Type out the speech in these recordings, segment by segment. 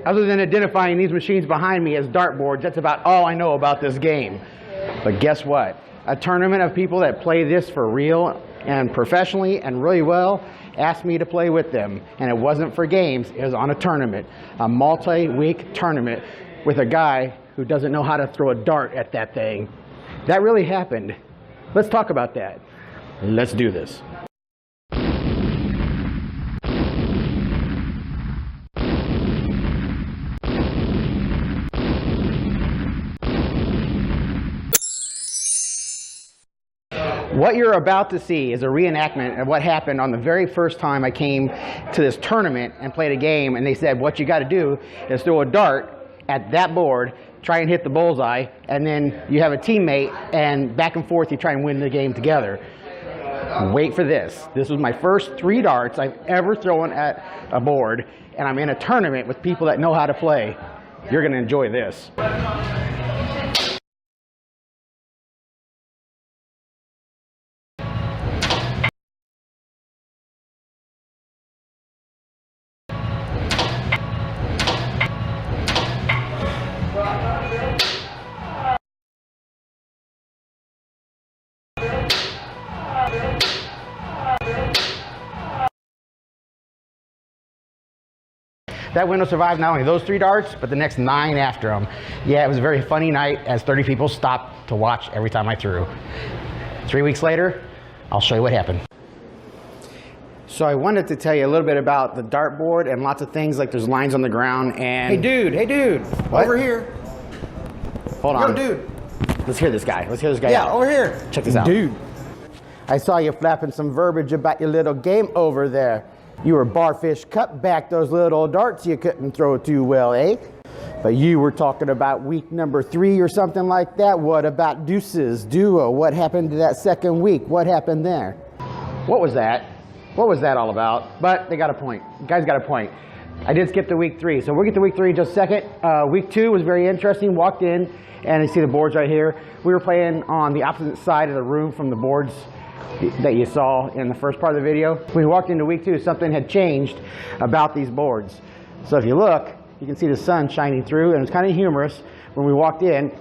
Other than identifying these machines behind me as dartboards, that's about all I know about this game. But guess what? A tournament of people that play this for real and professionally and really well asked me to play with them. And it wasn't for games, it was on a tournament. A multi-week tournament with a guy who doesn't know how to throw a dart at that thing. That really happened. Let's talk about that. Let's do this. What you're about to see is a reenactment of what happened on the very first time I came to this tournament and played a game, and they said what you got to do is throw a dart at that board, try and hit the bullseye, and then you have a teammate, and back and forth you try and win the game together. Wait for this. This was my first 3 darts I've ever thrown at a board, and I'm in a tournament with people that know how to play. You're going to enjoy this. That window survived not only those 3 darts, but the next 9 after them. Yeah, it was a very funny night as 30 people stopped to watch every time I threw. 3 weeks later, I'll show you what happened. So I wanted to tell you a little bit about the dartboard and lots of things, like there's lines on the ground and... Hey dude, what? Over here. Hold on. Yo, dude. Let's hear this guy. Yeah, over here. Check this out. Dude. I saw you flapping some verbiage about your little game over there. You were barfish cut back those little darts you couldn't throw too well, eh? But you were talking about week number 3 or something like that. What about deuces, duo? What happened to that second week? What happened there? What was that? What was that all about? But they got a point. The guys got a point. I did skip to week 3, so we'll get to week 3 in just a second. Week 2 was very interesting. Walked in, and you see the boards right here. We were playing on the opposite side of the room from the boards that you saw in the first part of the video. When we walked into week 2, something had changed about these boards. So if you look, you can see the sun shining through, and it's kind of humorous. When we walked in,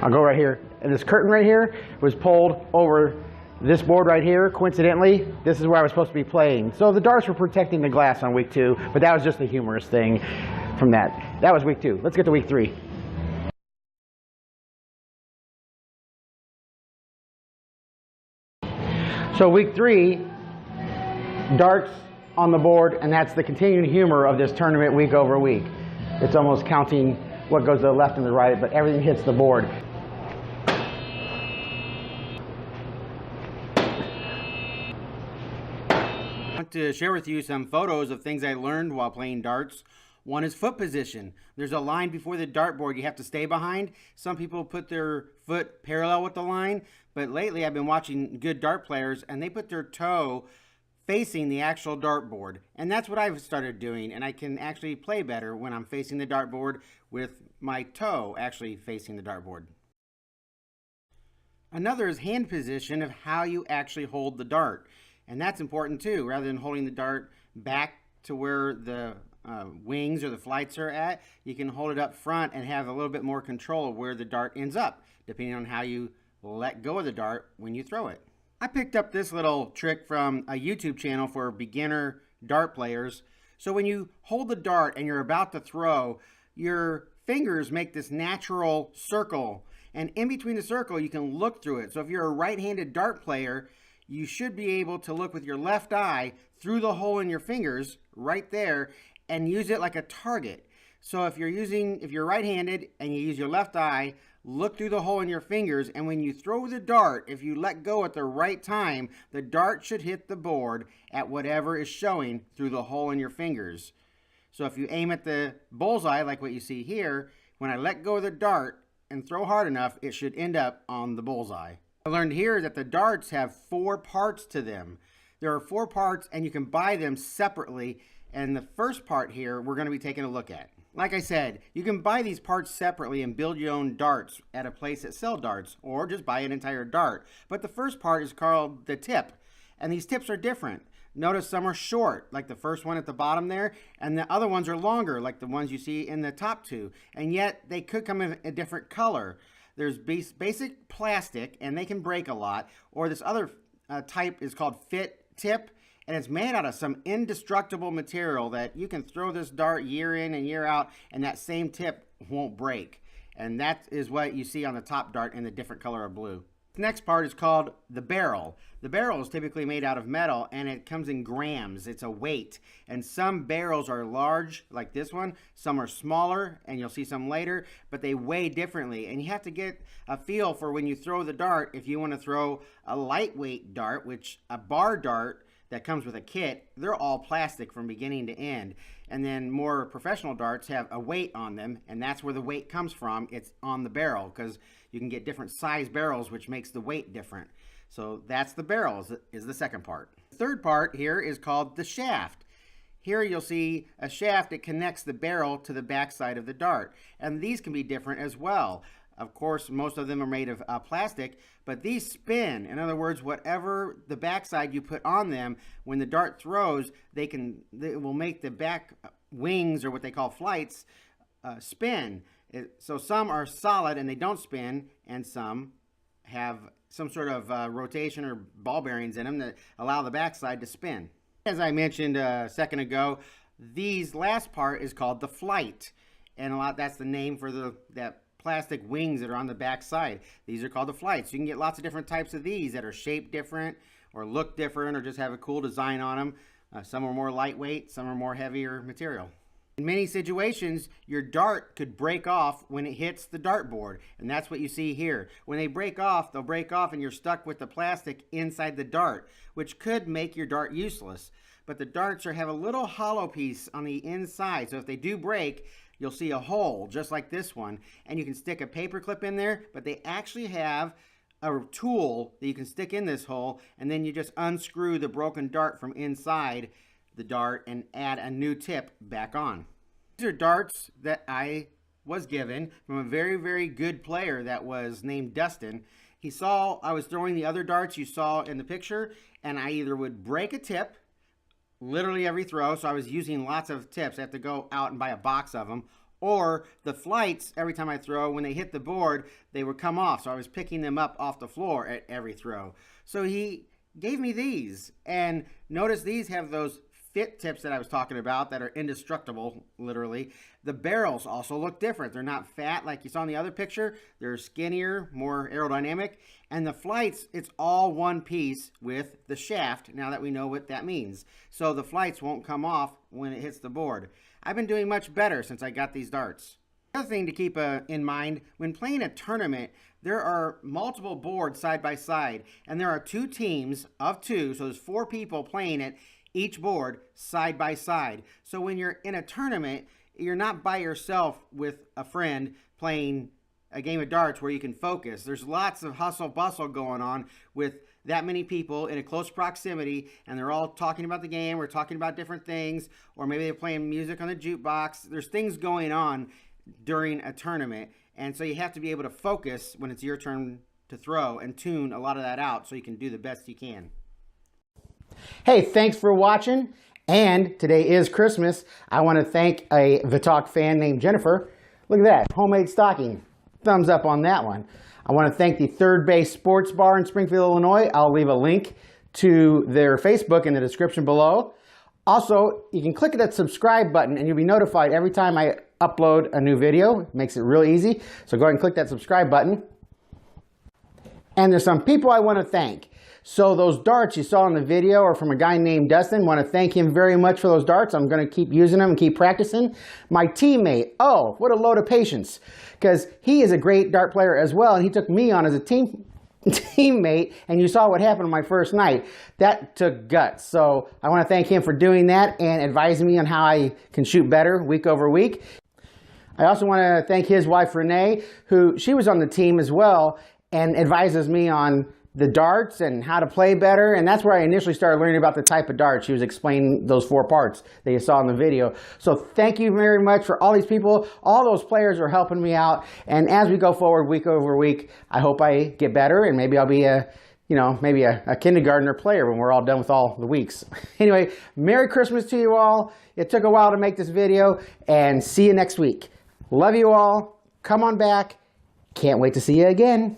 I'll go right here, and this curtain right here was pulled over this board right here. Coincidentally, this is where I was supposed to be playing. So the darts were protecting the glass on week 2, but that was just a humorous thing from that. That was week 2. Let's get to week 3. So week 3, darts on the board, and that's the continuing humor of this tournament week over week. It's almost counting what goes to the left and the right, but everything hits the board. I want to share with you some photos of things I learned while playing darts. One is foot position. There's a line before the dartboard you have to stay behind. Some people put their foot parallel with the line, but lately I've been watching good dart players and they put their toe facing the actual dartboard. And that's what I've started doing, and I can actually play better when I'm facing the dartboard with my toe actually facing the dartboard. Another is hand position of how you actually hold the dart. And that's important too. Rather than holding the dart back to where the wings or the flights are at, you can hold it up front and have a little bit more control of where the dart ends up, depending on how you let go of the dart when you throw it. I picked up this little trick from a YouTube channel for beginner dart players. So when you hold the dart and you're about to throw, your fingers make this natural circle, and in between the circle you can look through it. So if you're a right-handed dart player, you should be able to look with your left eye through the hole in your fingers right there and use it like a target. So if you're right-handed and you use your left eye, look through the hole in your fingers, and when you throw the dart, if you let go at the right time, the dart should hit the board at whatever is showing through the hole in your fingers. So if you aim at the bullseye, like what you see here, when I let go of the dart and throw hard enough, it should end up on the bullseye. I learned here that the darts have 4 parts to them. There are 4 parts, and you can buy them separately, and the first part here we're going to be taking a look at. Like I said, you can buy these parts separately and build your own darts at a place that sells darts, or just buy an entire dart. But the first part is called the tip, and these tips are different. Notice some are short, like the first one at the bottom there, and the other ones are longer, like the ones you see in the top two. And yet they could come in a different color. There's basic plastic, and they can break a lot, or this other type is called fit tip, and it's made out of some indestructible material that you can throw this dart year in and year out, and that same tip won't break. And that is what you see on the top dart in the different color of blue. The next part is called the barrel. The barrel is typically made out of metal, and it comes in grams. It's a weight. And some barrels are large, like this one. Some are smaller, and you'll see some later, but they weigh differently. And you have to get a feel for when you throw the dart, if you want to throw a lightweight dart, which a bar dart that comes with a kit, they're all plastic from beginning to end. And then more professional darts have a weight on them, and that's where the weight comes from. It's on the barrel, because you can get different size barrels, which makes the weight different. So that's the barrel, is the second part. The third part here is called the shaft. Here you'll see a shaft that connects the barrel to the backside of the dart. And these can be different as well. Of course, most of them are made of plastic, but these spin. In other words, whatever the backside you put on them, when the dart throws, they will make the back wings, or what they call flights, spin. So some are solid and they don't spin, and some have some sort of rotation or ball bearings in them that allow the backside to spin. As I mentioned a second ago, these last part is called the flight, and that's the name for that plastic wings that are on the back side. These are called the flights. You can get lots of different types of these that are shaped different or look different or just have a cool design on them. Some are more lightweight, some are more heavier material. In many situations, your dart could break off when it hits the dartboard, and that's what you see here. When they break off, they'll break off and you're stuck with the plastic inside the dart, which could make your dart useless. But the darts have a little hollow piece on the inside, so if they do break, you'll see a hole just like this one, and you can stick a paper clip in there, but they actually have a tool that you can stick in this hole, and then you just unscrew the broken dart from inside the dart and add a new tip back on. These are darts that I was given from a very, very good player that was named Dustin. He saw I was throwing the other darts you saw in the picture, and I either would break a tip literally every throw, so I was using lots of tips. I have to go out and buy a box of them. Or the flights, every time I throw, when they hit the board, they would come off. So I was picking them up off the floor at every throw. So he gave me these. And notice these have those fit tips that I was talking about that are indestructible, literally. The barrels also look different. They're not fat like you saw in the other picture. They're skinnier, more aerodynamic. And the flights, it's all one piece with the shaft, now that we know what that means. So the flights won't come off when it hits the board. I've been doing much better since I got these darts. Another thing to keep in mind, when playing a tournament, there are multiple boards side by side, and there are two teams of two, so there's 4 people playing at each board side by side. So when you're in a tournament, you're not by yourself with a friend playing a game of darts where you can focus. There's lots of hustle bustle going on with that many people in a close proximity, and they're all talking about the game or talking about different things, or maybe they're playing music on the jukebox. There's things going on during a tournament, and so you have to be able to focus when it's your turn to throw and tune a lot of that out so you can do the best you can. Hey, thanks for watching. And today is Christmas. I want to thank a Vatawc fan named Jennifer. Look at that, homemade stocking. Thumbs up on that one. I want to thank the Third Base Sports Bar in Springfield, Illinois. I'll leave a link to their Facebook in the description below. Also, you can click that subscribe button and you'll be notified every time I upload a new video. It makes it real easy. So go ahead and click that subscribe button. And there's some people I want to thank. So those darts you saw in the video are from a guy named Dustin. I want to thank him very much for those darts. I'm going to keep using them and keep practicing. My teammate, oh, what a load of patience, because he is a great dart player as well, and he took me on as a teammate, and you saw what happened on my first night. That took guts. So I want to thank him for doing that and advising me on how I can shoot better week over week. I also want to thank his wife, Renee, she was on the team as well and advises me on the darts and how to play better, and that's where I initially started learning about the type of darts. She was explaining those 4 parts that you saw in the video. So thank you very much for all these people. All those players are helping me out, and as we go forward week over week, I hope I get better, and maybe I'll be a you know, maybe a kindergartner player when we're all done with all the weeks. Anyway, Merry Christmas to you all. It took a while to make this video, and see you next week. Love you all. Come on back. Can't wait to see you again.